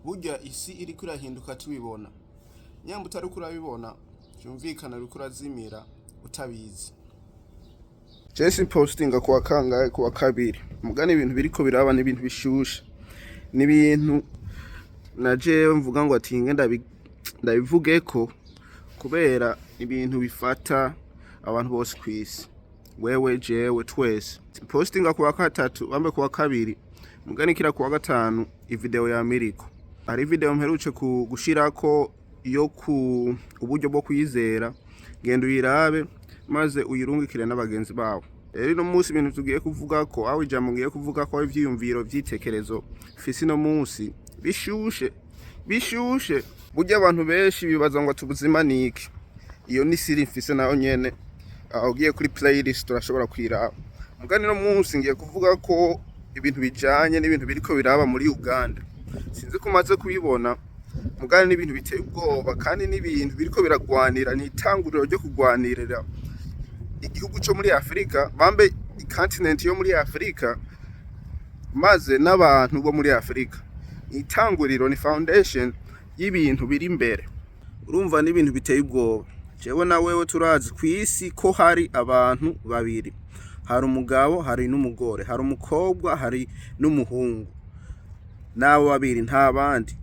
burya isi iriko irahinduka tubibona, nyamba utariko urabibona byumvikana uriko urazimira utabizi. Jesse postinga kuwa kangahe? Kuwa kabiri. Mugani ibintu biriko biraba n'ibintu bishusha, n'ibintu na jewe mvuga ngo ati nge ndabivugeko kubera ibintu bifata abantu bose kwisi, wewe jewe twese. Postinga kuwa gatatu bambe kuwa kabiri, mugani kira kuwa gatanu ivideo ya Ibiriko. Ari video mperuce gushirako yo ku uburyo bwo kwizera, genda uyirabe maze uyirungikire n'abagenzi bawe. Rero no munsi ibintu tugiye kuvuga ko aho ijambo ngiye kuvuga ko ivyiyumviro vyitekerezo fisi no munsi bishushe burya abantu benshi bibaza ngo tubuzima niki. Iyo ni siri mfise nayo nyene, ugiye kuri playlist turashobora kwiraba. Mugani no munsi ngiye kuvuga ko ibintu bijanye n'ibintu biriko biraba muri Uganda. Sinzi ko maze kubibona, mugani n'ibintu biteye ubwoba kandi n'ibintu biriko biragwanira, ni itanguriro ryo kugwanirira igihugu cyo muri Afrika, bambe continent yo muri Afrika maze n'abantu bo muri Afrika. Itanguriro ni foundation y'ibintu biri imbere. Urumva n'ibintu biteye ubwoba. Jewe na wewe turazi kwisi ko hari abantu babiri, hari umugabo hari n'umugore, hari umukobwa hari n'umuhungu, nabo babiri nta bandi.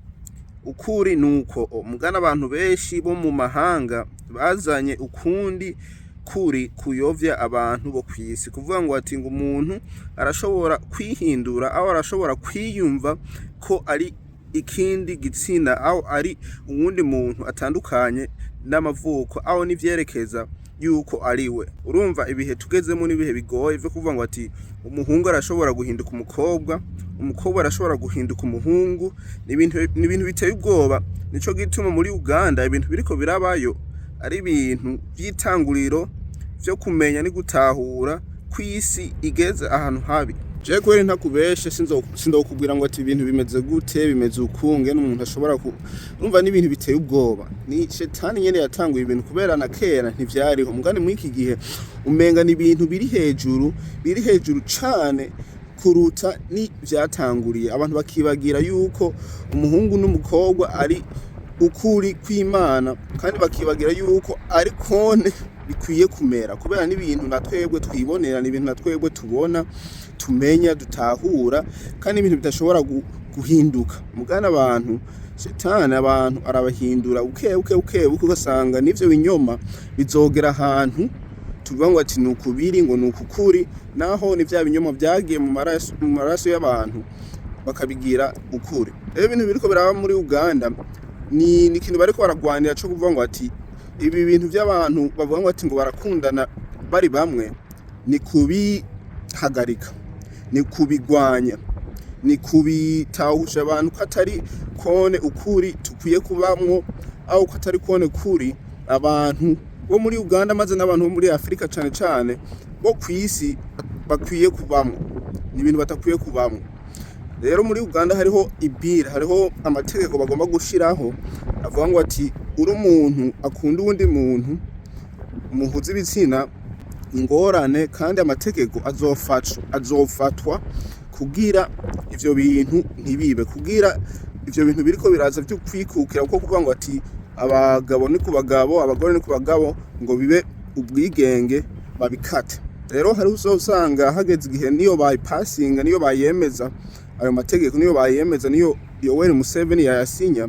Ukuri nuko mugana abantu benshi bo mu mahanga bazanye ukundi kuri kuyovya abantu bo kwisi, kuvuga ngo ati ngo umuntu arashobora kwihindura aho arashobora kwiyumva ko ari ikindi gitsina aho ari uwundi muntu atandukanye n'amavuko aho nivyerekeza yuko ari we. Urumva ibihe tugezemo n'ibihe bigoye byo kuvuga ngo ati umuhungu arashobora guhinduka umukobwa, umukobwa arashobora guhinduka umuhungu. N'ibintu biteye ubwoba. Nico gituma muri Uganda ibintu biriko birabayo ari ibintu by'itanguriro byo kumenya ni gutahura kwisi igeze ahantu habi. Je kweri ntakubeshe sinzokubwira ngo ati ibintu bimeze gute, bimeze ukunge n'umuntu ashobora urumva n'ibintu biteye ubwoba. Ni shetani nyene yatanguye ibintu kubera na kera ntivyariho. Mugani muri iki gihe umenga ni ibintu biri hejuru cane kuruta ni vyatanguriye. Abantu bakibagira yuko umuhungu n'umukobwa ari ukuri kw'Imana, kandi bakibagira yuko ari kone bikwiye kumera, kubera n'ibintu natwebwe twibonera, n'ibintu natwebwe tubona, tumenya, dutahura, kandi ibintu bidashobora guhinduka. Mugana abantu shetani abantu arabahindura uke ugasanga n'ivyo binyoma bizogera ahantu tuvuga ngo ati nukubiri ngo nukukuri, naho ni vya binyoma vyagiye mu maraso y'abantu bakabigira ukuri. Rero ibintu biriko biraba muri Uganda ni ikintu bariko baragwanira cyo kuvuga ngo ati ibi bintu by'abantu bavuga ngo ati ngo barakundana bari bamwe, ni kubihagarika, ni kubigwanya, ni kubitahusha abantu ko atari kone ukuri tukwiye kubamwo, aho ko atari kone kuri abantu bo muri Uganda maze n'abantu bo muri Afrika cane bo kwisi bakwiye kubamwo. Ni ibintu batakwiye kubamwo. Rero muri Uganda hariho hariho amategeko bagomba gushiraho avuga ngo ati uri umuntu akunda uwundi muntu muhuza ibitsina ingorane, kandi amategeko azofatwa kugira ivyo bintu ntibibe, kugira ivyo bintu biriko biraza byo kwikukira uko kuvuga ngo ati abagabo ni ku bagabo, abagore ni ku bagabo, ngo bibe ubwigenge babikate. Rero hari usanga hageze igihe niyo bypassinga, niyo bayemeza ayo mategeko, niyo bayemeza, niyo Yoweri Museveni yayasinya,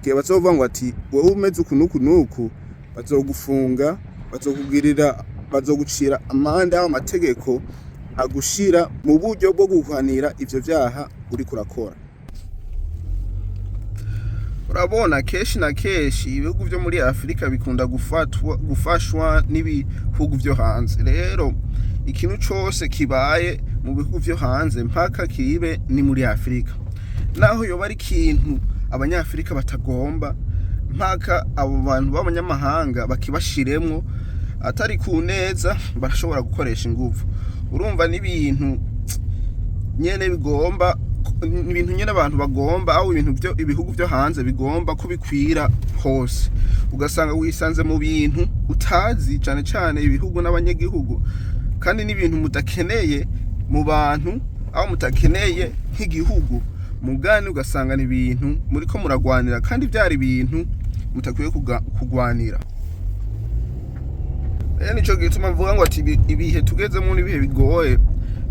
gihe bazovuga ngo ati wowe umeze ukunuku bazogufunga, bazogucira amande y'ayo mategeko agushira mu buryo bwo guhanira ivyo vyaha uri kurakora. Urabona keshi na keshi ibihugu byo muri Afrika bikunda gufashwa n'ibihugu byo hanze. Rero ikintu cyose kibaye mu bihugu byo hanze mpaka kibe ni muri Afrika, naho yoba ari ikintu abanyafrika batagomba, mpaka abo bantu b'abanyamahanga bakibashiremwo atari ku neza barashobora gukoresha ingufu. Urumva n'ibintu nyene bigomba, ibintu nyene abantu bagomba, aho ibintu ibihugu byo hanze bigomba kubikwira hose. Ugasanga wisanze mu bintu utazi cane ibihugu n'abanyagihugu, kandi n'ibintu mutakeneye mu bantu, aho mutakeneye nk'igihugu mugani ugasanga ni ibintu muriko muragwanira kandi byari ibintu mutakwiye kugwanira. Nico gituma mvuga ngo ati ibihe tugezemo n'ibihe bigoye.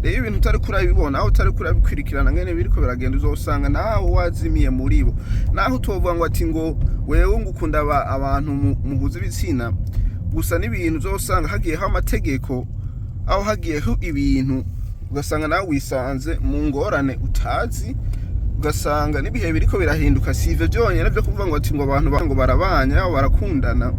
Rero ibintu utari kurabibona aho utari kurabikwirikirana ngene biriko biragenda uzosanga naho wazimiye muri bo. Naho utovuga ngo ati ngo wewe ngukunda abantu muhuza ibitsina, gusa n'ibintu uzosanga hagiyeho amategeko, aho hagiyeho ibintu ugasanga nawe wisanze mu ngorane utazi, ugasanga n'ibihe biriko birahinduka. Sivyo byonyene byo kuvuga ngo ati ngo abantu ngo barabanya aho barakundana,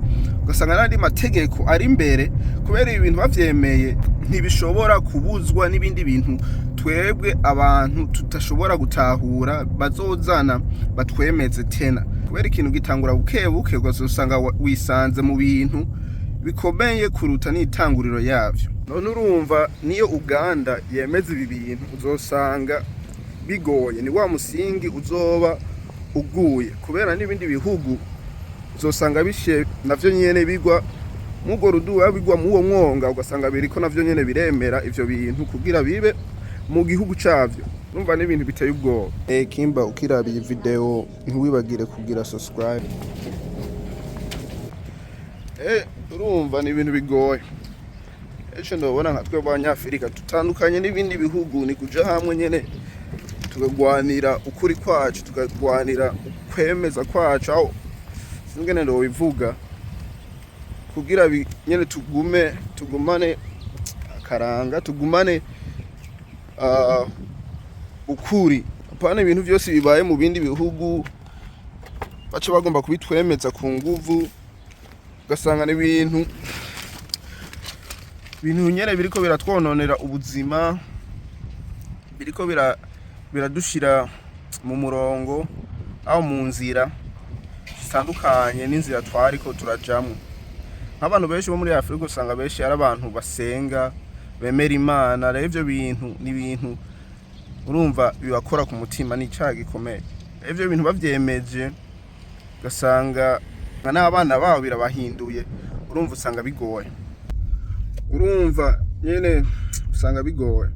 ugasanga n'andi mategeko ari imbere kubera ibi bintu bavyemeye ntibishobora kubuzwa n'ibindi bintu twebwe abantu tutashobora gutahura bazozana batwemeze tena. Kubera ikintu gitangura bukebuke ugasanga wisanze mu bintu bikomeye kuruta n'itanguriro yavyo. None urumva niyo Uganda yemeza ibi bintu uzosanga bigoye, ni wa musingi uzoba uguye kubera n'ibindi bihugu uzosanga bishe navyo nyene bigwa mugo ruduwa bigwa muwo mwonga, ugasanga biriko navyo nyene biremera ivyo bintu kugira bibe mu gihugu cavyo. Urumva n'ibintu biteye ubwoba. Kimba ukirabiye video ntiwibagire kugira subscribe. Urumva ni ibintu bigoye. Ejo ndabona nka twe abanyafrika tutandukanye n'ibindi bihugu, ni kuja hamwe nyene tukagwanira ukuri kwacu, tukagwanira kwemeza kwacu, aho singene ndo bivuga kugira nyene tugumane akaranga, tugumane ukuri. Apana ibintu byose bibaye mu bindi bihugu baca bagomba kubitwemeza ku nguvu, ugasanga n'ibintu nyene biriko biratwononera ubuzima, biriko biradushira mu murongo aho mu nzira zitandukanye n'inzira twariko turajamwo. Nk'abantu benshi bo muri Afrika usanga benshi ari abantu basenga, bemera Imana. Rero ivyo bintu ni ibintu urumva bibakora ku mutima, ni icaha gikomeye. Ivyo bintu bavyemeje ugasanga n'abana babo birabahinduye, urumva usanga bigoye. Urumva nyene usanga bigoye.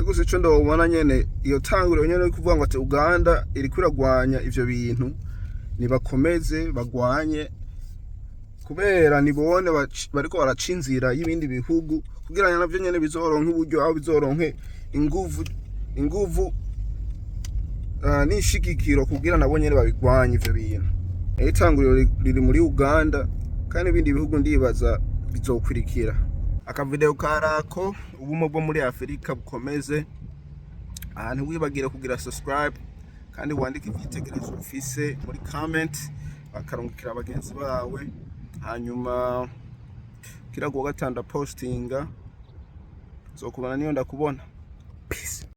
Gusa ico ndobona nyene iyo tanguriro nyene kuvuga ngo ati Uganda iri kwiragwanya ivyo bintu, nibakomeze bagwanye kubera nibone bariko baraca inzira y'ibindi bihugu kugira navyo nyene bizoronka uburyo, aho bizoronke inguvu n'ishigikiro kugira nabo nyene babigwanye ivyo bintu. Itanguriro riri muri Uganda kandi ibindi bihugu ndibaza bizokurikira. Akavideo karako ubumo bwo muri Afrika bukomeze. Ahantu wibagire kugira subscribe kandi wandike igitekerezo ufise muri comment, bakarungikira abagenzi bawe, hanyuma kira kuwa gatanda postinga zokubana niyo ndakubona.